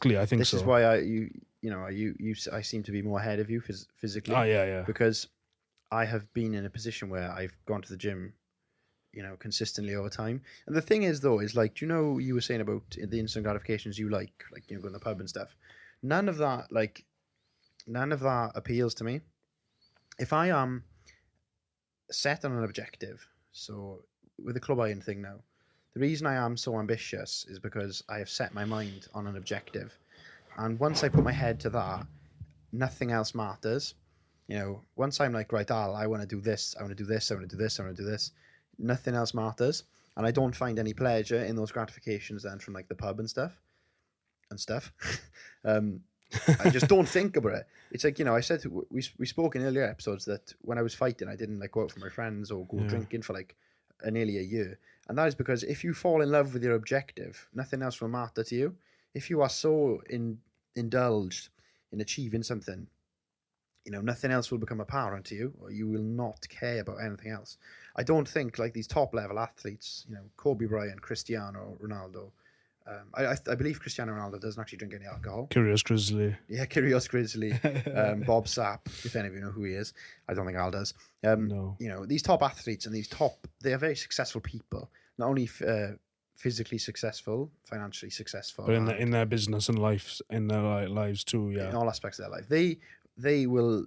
exactly. I think This so. is why I seem to be more ahead of you physically. Oh, yeah. Because I have been in a position where I've gone to the gym, consistently over time. And the thing is, though, is like, do you know, you were saying about the instant gratifications you like, going to the pub and stuff. None of that, none of that appeals to me. If I am set on an objective, so with the club iron thing now, the reason I am so ambitious is because I have set my mind on an objective. And once I put my head to that, nothing else matters. Once I'm like, right, Al, I want to do this, I want to do this, I want to do this, I want to do this, nothing else matters. And I don't find any pleasure in those gratifications then from like the pub and stuff. I just don't think about it. It's like, I said, we spoke in earlier episodes that when I was fighting, I didn't like go out with my friends or go drinking for like nearly a year. And that is because if you fall in love with your objective, nothing else will matter to you. If you are so indulged in achieving something, nothing else will become apparent to you, or you will not care about anything else. I don't think like these top level athletes, Kobe Bryant, Cristiano Ronaldo. I believe Cristiano Ronaldo doesn't actually drink any alcohol. Curious Grizzly. Yeah, Curious Grizzly. Bob Sapp, if any of you know who he is. I don't think Al does. No. These top athletes and they are very successful people. Not only physically successful, financially successful, but in their business and life, in their lives too. Yeah, in all aspects of their life, they will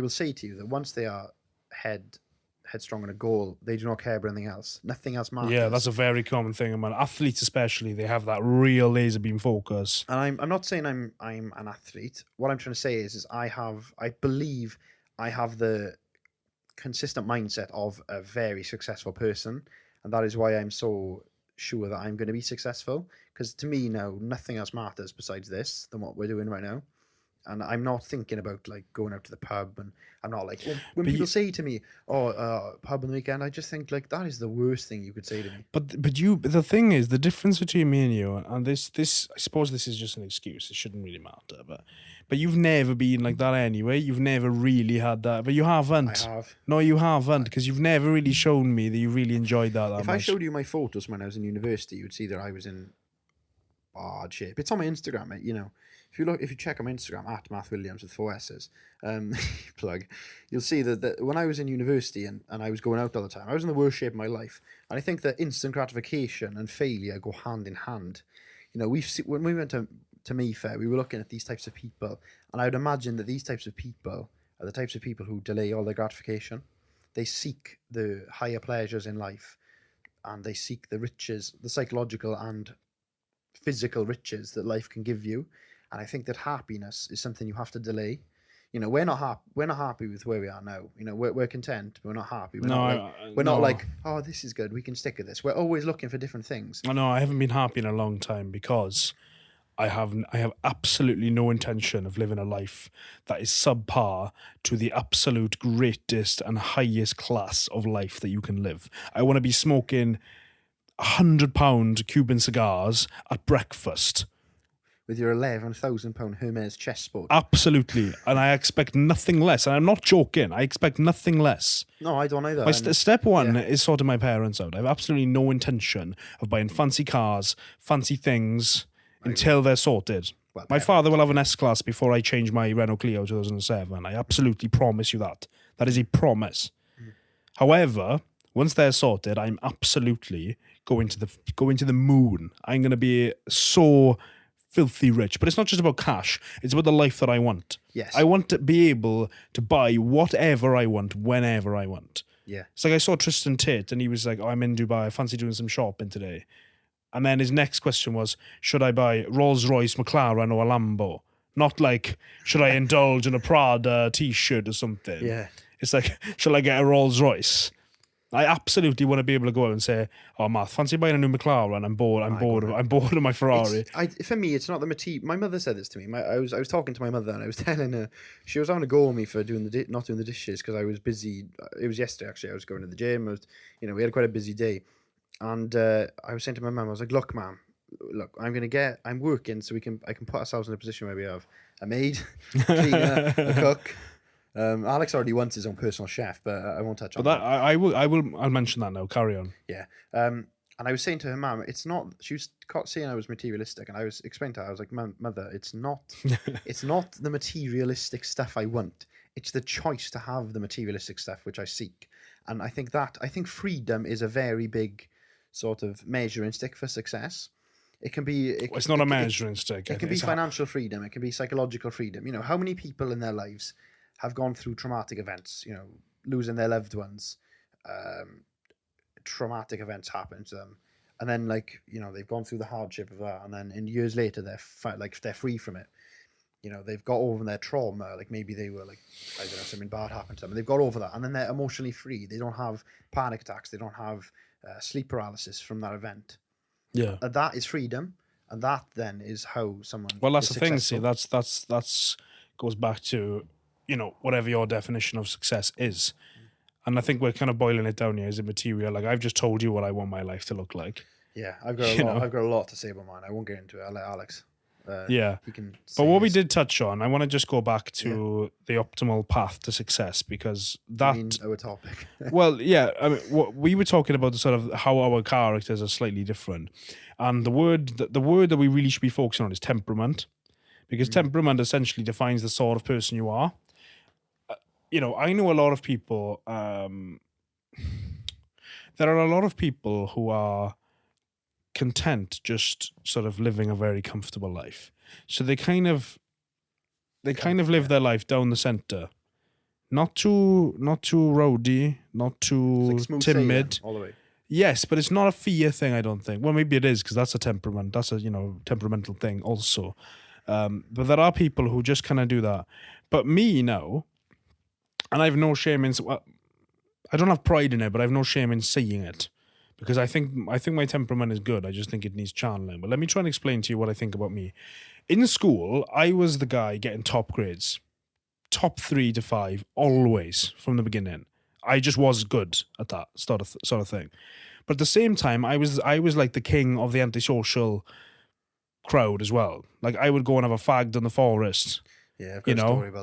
say to you that once they are headstrong on a goal, they do not care about anything else. Nothing else matters. Yeah, that's a very common thing among athletes, especially. They have that real laser beam focus. And I'm not saying I'm an athlete. What I'm trying to say is I believe I have the consistent mindset of a very successful person, and that is why I'm so sure that I'm going to be successful. Because to me now, nothing else matters besides this than what we're doing right now. And I'm not thinking about like going out to the pub, and I'm not like when people say to me, "Oh, pub on the weekend," I just think like that is the worst thing you could say to me. But the thing is, the difference between me and you, and this I suppose this is just an excuse. It shouldn't really matter, but you've never been like that anyway. You've never really had that, but you haven't. I have. No, you haven't, because you've never really shown me that you really enjoyed that If much. I showed you my photos when I was in university, you'd see that I was in bad shape. It's on my Instagram, mate. If you check on my Instagram at Math Williams with 4 S's, plug, you'll see that when I was in university and I was going out all the time, I was in the worst shape of my life. And I think that instant gratification and failure go hand in hand. When we went to Mayfair, we were looking at these types of people, and I would imagine that these types of people are the types of people who delay all their gratification. They seek the higher pleasures in life, and they seek the riches, the psychological and physical riches that life can give you. And I think that happiness is something you have to delay. We're not happy with where we are now. We're content, but we're not happy. We're not like, oh, this is good, we can stick with this. We're always looking for different things. I know I haven't been happy in a long time because I have absolutely no intention of living a life that is subpar to the absolute greatest and highest class of life that you can live. I want to be smoking £100 Cuban cigars at breakfast. With your £11,000 Hermes chest sport. Absolutely. And I expect nothing less. And I'm not joking. I expect nothing less. No, I don't either. Step one is sorting my parents out. I have absolutely no intention of buying fancy cars, fancy things until they're sorted. Well, my father will have an S-Class before I change my Renault Clio 2007. I absolutely promise you that. That is a promise. However, once they're sorted, I'm absolutely going to the moon. I'm going to be so filthy rich. But it's not just about cash. It's about the life that I want. Yes. I want to be able to buy whatever I want, whenever I want. Yeah. It's like I saw Tristan Tate and he was like, oh, I'm in Dubai. I fancy doing some shopping today. And then his next question was, should I buy Rolls-Royce, McLaren or a Lambo? Not like, should I indulge in a Prada t-shirt or something? Yeah. It's like, shall I get a Rolls-Royce? I absolutely want to be able to go out and say, "Oh, Matt, fancy buying a new McLaren? I'm bored of my Ferrari." For me, it's not the material. My mother said this to me. I was talking to my mother and I was telling her, she was having a go at me for not doing the dishes because I was busy. It was yesterday actually. I was going to the gym. We had quite a busy day, and I was saying to my mum, I was like, "Look, mum, I'm working so I can put ourselves in a position where we have a maid, cleaner, a cook." Alex already wants his own personal chef, but I won't touch on that. I'll mention that now. Carry on. Yeah. And I was saying to her mum, it's not. She was saying I was materialistic, and I was explaining to her, I was like, Mother, it's not the materialistic stuff I want. It's the choice to have the materialistic stuff which I seek. And I think freedom is a very big sort of measuring stick for success. It can be. It's not a measuring stick. It can be financial freedom. It can be psychological freedom. You know, how many people in their lives have gone through traumatic events? You know, losing their loved ones. Traumatic events happen to them, and then like, you know, they've gone through the hardship of that, and then years later they're free from it. You know, they've got over their trauma. Like maybe they were like, I don't know, something bad happened to them, and they've got over that, and then they're emotionally free. They don't have panic attacks. They don't have sleep paralysis from that event. Yeah, that is freedom, and that then is how someone. Well, that's is the thing. successful. See, that's goes back to, you know, whatever your definition of success is. And I think we're kind of boiling it down here as a material. Like, I've just told you what I want my life to look like. Yeah, I've got a lot to say about mine. I won't get into it. I'll let Alex. Yeah. He can. But what we did touch on, I want to just go back to the optimal path to success, because that. You mean our topic. Well, yeah. I mean, what we were talking about, the sort of how our characters are slightly different, and the word that we really should be focusing on is temperament, because temperament essentially defines the sort of person you are. You know, I know a lot of people. There are a lot of people who are content just sort of living a very comfortable life. So they kind of live their life down the center, not too rowdy, not too timid. All the way. Yes, but it's not a fear thing, I don't think. Well, maybe it is, because that's a temperament. That's a, you know, temperamental thing also. But there are people who just kind of do that. But me now. And I have no shame in. I don't have pride in it, but I have no shame in saying it, because I think my temperament is good. I just think it needs channeling. But let me try and explain to you what I think about me. In school, I was the guy getting top grades, top 3 to 5, always from the beginning. I just was good at that sort of thing. But at the same time, I was like the king of the antisocial crowd as well. Like, I would go and have a fag in the forest. Yeah, I've got a story about that.